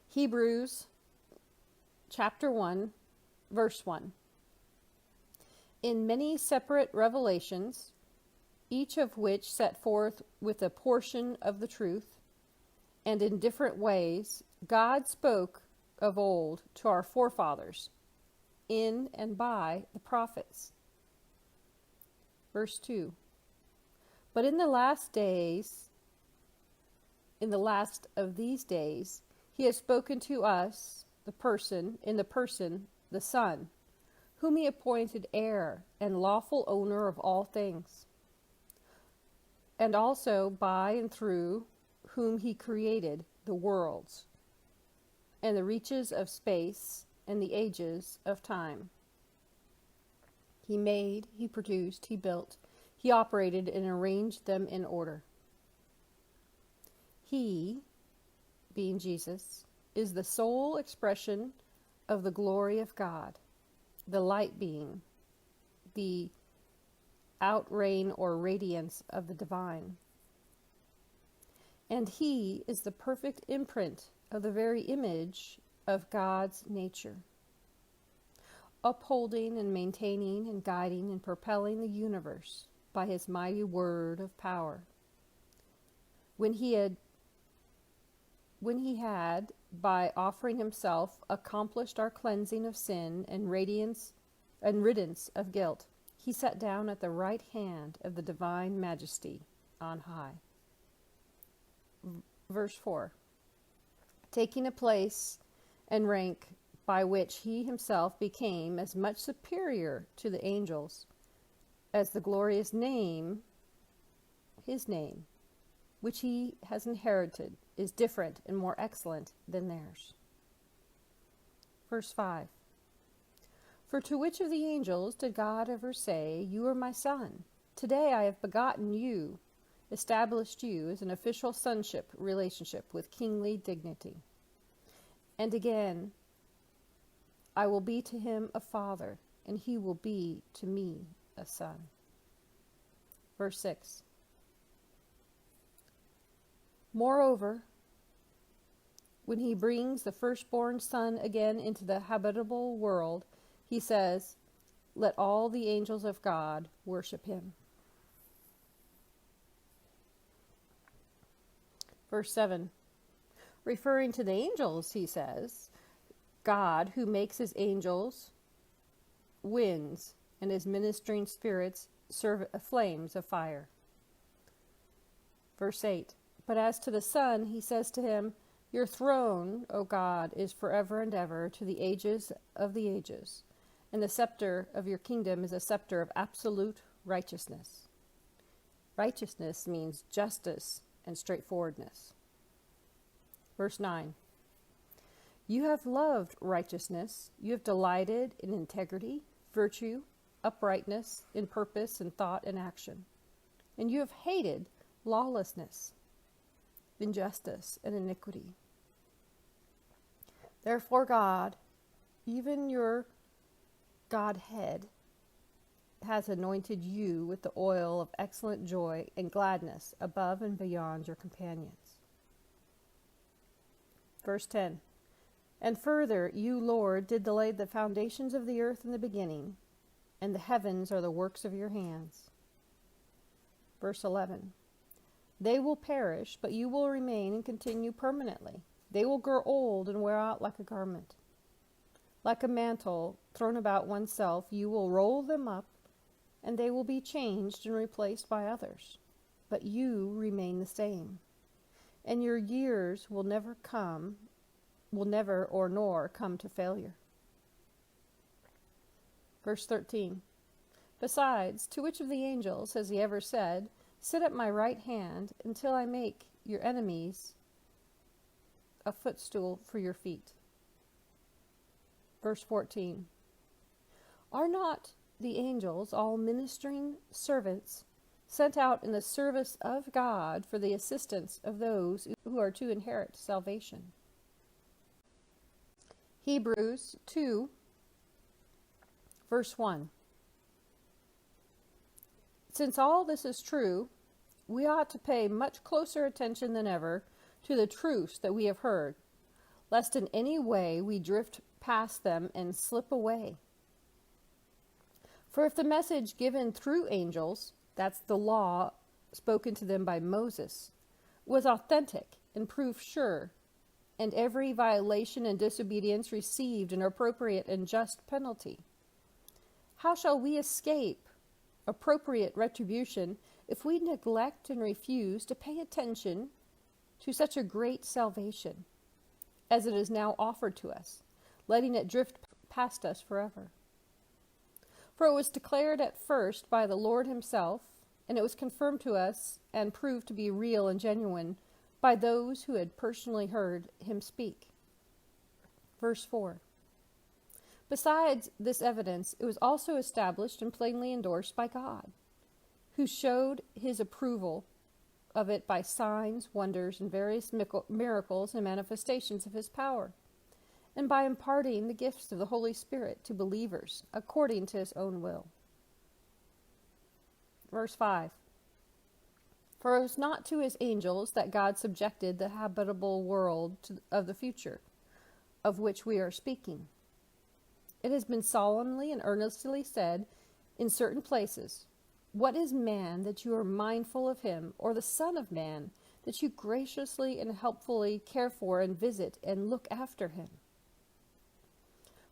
Hebrews chapter 1, verse 1. In many separate revelations, each of which set forth with a portion of the truth, and in different ways, God spoke of old to our forefathers in and by the prophets. Verse 2. But in the last of these days, he has spoken to us, the person, the Son, whom he appointed heir and lawful owner of all things, and also by and through whom he created the worlds, and the reaches of space, and the ages of time. He made, he produced, he built, he operated and arranged them in order. He, being Jesus, is the sole expression of the glory of God, the light being, the outrain or radiance of the divine. And he is the perfect imprint of the very image of God's nature, upholding and maintaining and guiding and propelling the universe by his mighty word of power. When he had, by offering himself, accomplished our cleansing of sin and riddance of guilt, he sat down at the right hand of the divine majesty on high. Verse 4. Taking a place and rank by which he himself became as much superior to the angels as the glorious name, his name, which he has inherited, is different and more excellent than theirs. Verse 5. For to which of the angels did God ever say, "You are my son? Today I have begotten you," established you as an official sonship relationship with kingly dignity? And again, I will be to him a father, and he will be to me a son. Verse 6. Moreover, when he brings the firstborn son again into the habitable world, he says, "Let all the angels of God worship him." Verse 7. Referring to the angels, he says, God, who makes his angels winds and his ministering spirits flames of fire. Verse 8. But as to the Son, he says to him, "Your throne, O God, is forever and ever, to the ages of the ages, and the scepter of your kingdom is a scepter of absolute righteousness." Righteousness means justice and straightforwardness. Verse 9. You have loved righteousness, you have delighted in integrity, virtue, uprightness, in purpose and thought and action, and you have hated lawlessness, injustice, and iniquity. Therefore God, even your Godhead, has anointed you with the oil of excellent joy and gladness above and beyond your companions. Verse 10. And further, you, Lord, did lay the foundations of the earth in the beginning, and the heavens are the works of your hands. Verse 11. They will perish, but you will remain and continue permanently. They will grow old and wear out like a garment. Like a mantle thrown about oneself, you will roll them up, and they will be changed and replaced by others. But you remain the same, and your years will never or nor come to failure. Verse 13. Besides, to which of the angels has he ever said, "Sit at my right hand until I make your enemies a footstool for your feet"? Verse 14. Are not the angels all ministering servants sent out in the service of God for the assistance of those who are to inherit salvation? Hebrews 2, verse 1. Since all this is true, we ought to pay much closer attention than ever to the truths that we have heard, lest in any way we drift past them and slip away. For if the message given through angels, that's the law spoken to them by Moses, was authentic and proof sure, and every violation and disobedience received an appropriate and just penalty, how shall we escape appropriate retribution if we neglect and refuse to pay attention to such a great salvation as it is now offered to us, letting it drift past us forever? For it was declared at first by the Lord himself, and it was confirmed to us and proved to be real and genuine by those who had personally heard him speak. Verse 4. Besides this evidence, it was also established and plainly endorsed by God, who showed his approval of it by signs, wonders, and various miracles and manifestations of his power, and by imparting the gifts of the Holy Spirit to believers according to his own will. Verse 5. For it was not to his angels that God subjected the habitable world of the future, of which we are speaking. It has been solemnly and earnestly said in certain places, "What is man that you are mindful of him, or the Son of Man that you graciously and helpfully care for and visit and look after him?"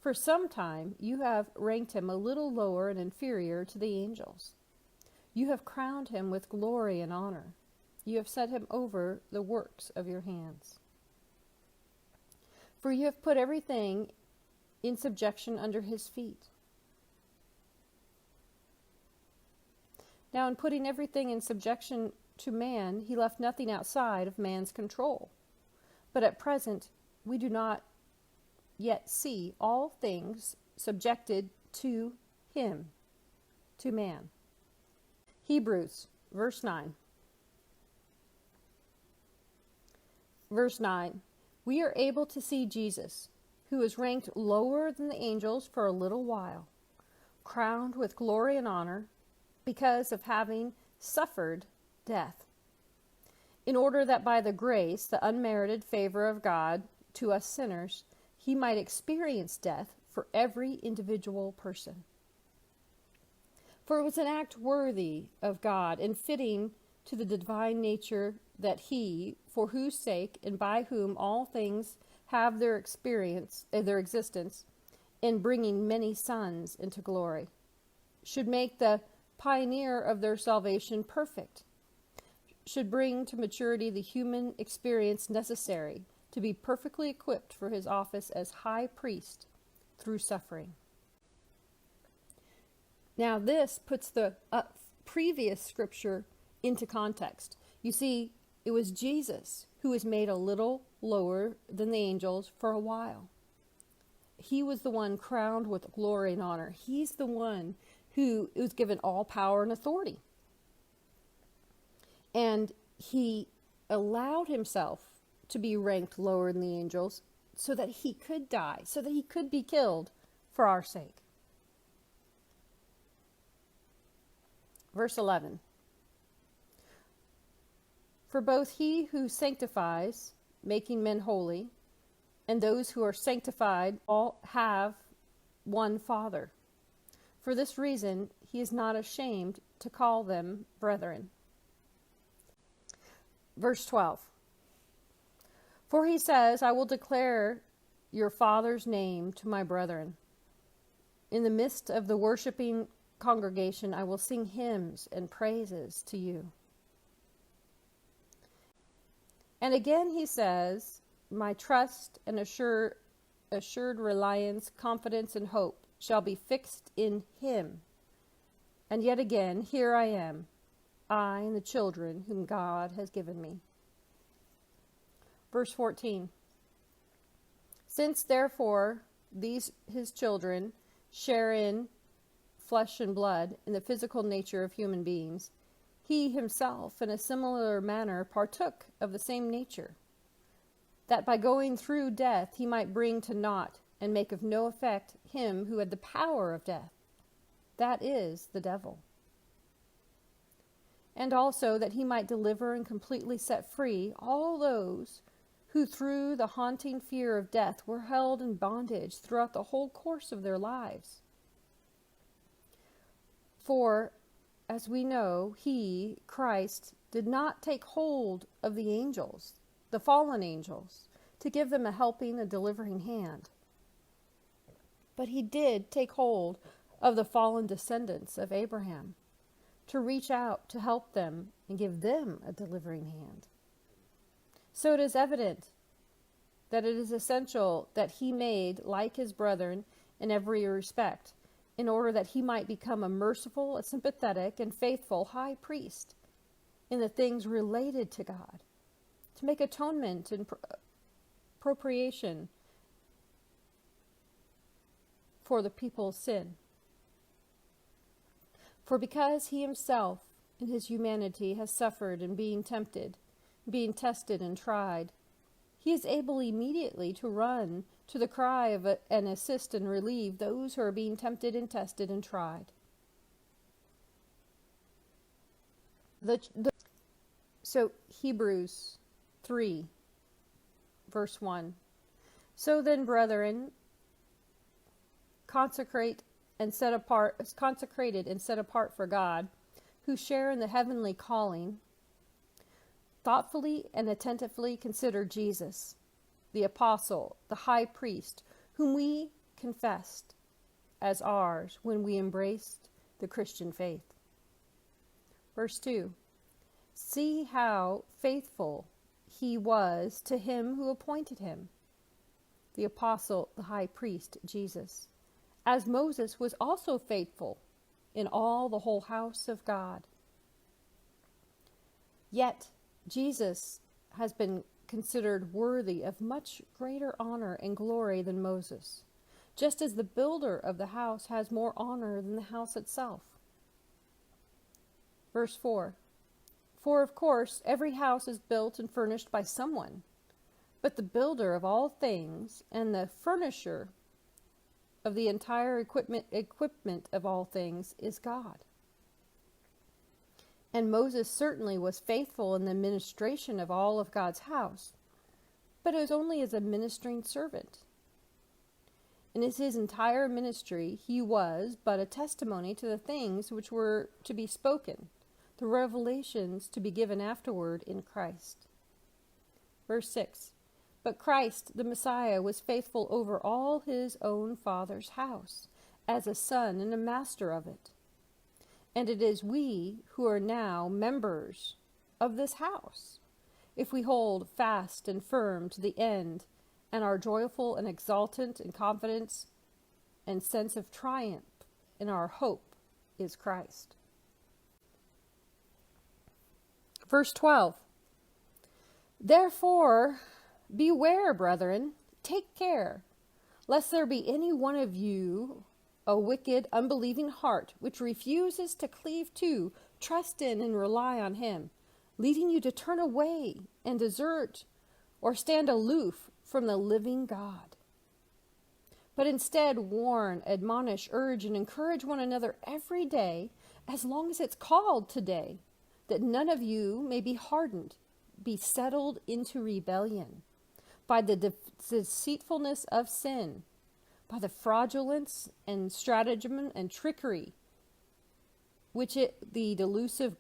For some time you have ranked him a little lower and inferior to the angels. You have crowned him with glory and honor. You have set him over the works of your hands. For you have put everything in subjection under his feet. Now, in putting everything in subjection to man, he left nothing outside of man's control. But at present, we do not yet see all things subjected to him, to man. Hebrews, verse 9. Verse 9. We are able to see Jesus, who is ranked lower than the angels for a little while, crowned with glory and honor, because of having suffered death, in order that by the grace, the unmerited favor of God to us sinners, he might experience death for every individual person. For it was an act worthy of God and fitting to the divine nature that he, for whose sake and by whom all things have their existence, in bringing many sons into glory, should make the pioneer of their salvation perfect, should bring to maturity the human experience necessary to be perfectly equipped for his office as high priest through suffering. Now this puts the previous scripture into context. You see, it was Jesus who was made a little lower than the angels for a while. He was the one crowned with glory and honor. He's the one who was given all power and authority. And he allowed himself to be ranked lower than the angels so that he could die, so that he could be killed for our sake. Verse 11. For both he who sanctifies, making men holy, and those who are sanctified all have one Father. For this reason, he is not ashamed to call them brethren. Verse 12. For he says, I will declare your Father's name to my brethren. In the midst of the worshiping congregation, I will sing hymns and praises to you. And again he says, my trust and assured reliance, confidence, and hope shall be fixed in him. And yet again, here I am, I and the children whom God has given me. Verse 14. Since therefore these his children share in flesh and blood, in the physical nature of human beings, he himself in a similar manner partook of the same nature, that by going through death he might bring to naught and make of no effect him who had the power of death, that is, the devil. And also that he might deliver and completely set free all those who through the haunting fear of death were held in bondage throughout the whole course of their lives. For, as we know, he, Christ, did not take hold of the angels, the fallen angels, to give them a helping and delivering hand. But he did take hold of the fallen descendants of Abraham, to reach out to help them and give them a delivering hand. So it is evident that it is essential that he made like his brethren in every respect, in order that he might become a merciful, a sympathetic, and faithful high priest in the things related to God, to make atonement and propitiation for the people's sin. For because he himself in his humanity has suffered in being tempted, being tested and tried, he is able immediately to run to the cry of and assist and relieve those who are being tempted and tested and tried. So Hebrews 3, verse 1. So then, brethren, consecrated and set apart for God, who share in the heavenly calling, thoughtfully and attentively consider Jesus, the apostle, the high priest, whom we confessed as ours when we embraced the Christian faith. Verse 2. See how faithful he was to him who appointed him, the apostle, the high priest, Jesus, as Moses was also faithful in all the whole house of God. Yet Jesus has been considered worthy of much greater honor and glory than Moses, just as the builder of the house has more honor than the house itself. Verse 4. For of course every house is built and furnished by someone, but the builder of all things and the furnisher of the entire equipment of all things is God. And Moses certainly was faithful in the administration of all of God's house, but it was only as a ministering servant. In his entire ministry, he was but a testimony to the things which were to be spoken, the revelations to be given afterward in Christ. Verse 6. But Christ, the Messiah, was faithful over all his own Father's house, as a son and a master of it. And it is we who are now members of this house, if we hold fast and firm to the end, and are joyful and exultant in confidence and sense of triumph in our hope is Christ. Verse 12. Therefore, beware, brethren, take care, lest there be any one of you a wicked, unbelieving heart, which refuses to cleave to, trust in, and rely on him, leading you to turn away and desert or stand aloof from the living God. But instead warn, admonish, urge, and encourage one another every day, as long as it's called today, that none of you may be hardened, be settled into rebellion by the deceitfulness of sin, by the fraudulence and stratagem and trickery, which the delusive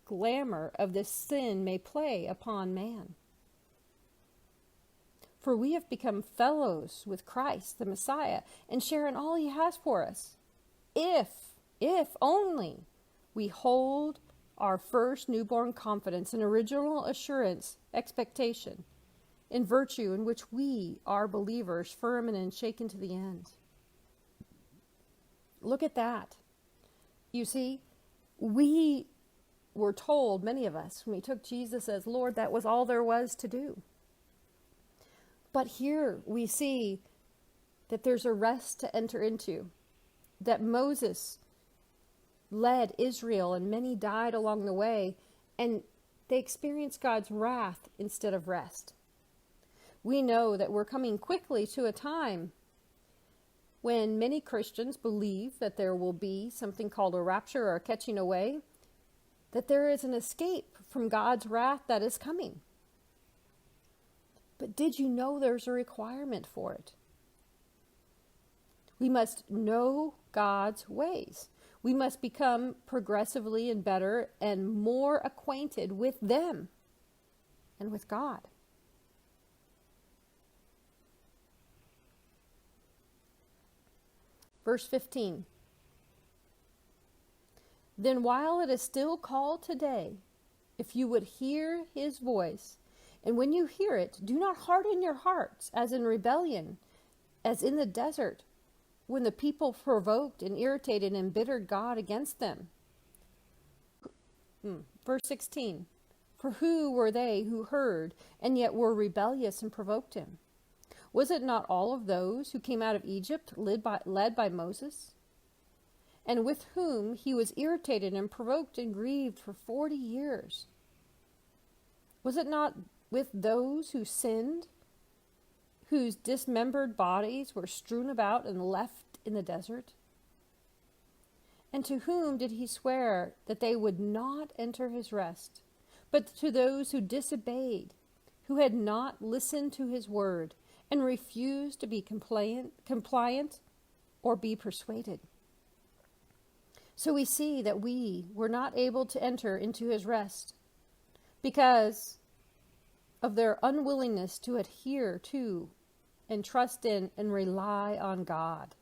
glamour of this sin may play upon man. For we have become fellows with Christ, the Messiah, and share in all he has for us, if only we hold our first newborn confidence and original assurance, expectation, in virtue in which we are believers, firm and unshaken to the end. Look at that. You see, we were told, many of us, when we took Jesus as Lord, that was all there was to do. But here we see that there's a rest to enter into, that Moses led Israel and many died along the way, and they experienced God's wrath instead of rest. We know that we're coming quickly to a time when many Christians believe that there will be something called a rapture or a catching away, that there is an escape from God's wrath that is coming. But did you know there's a requirement for it? We must know God's ways. We must become progressively and better and more acquainted with them and with God. Verse 15. Then while it is still called today, if you would hear his voice, and when you hear it, do not harden your hearts as in rebellion, as in the desert, when the people provoked and irritated and embittered God against them. Verse 16. For who were they who heard and yet were rebellious and provoked him? Was it not all of those who came out of Egypt led by Moses? And with whom he was irritated and provoked and grieved for 40 years? Was it not with those who sinned, whose dismembered bodies were strewn about and left in the desert? And to whom did he swear that they would not enter his rest, but to those who disobeyed, who had not listened to his word, and refused to be compliant or be persuaded? So we see that we were not able to enter into his rest because of their unwillingness to adhere to and trust in and rely on God.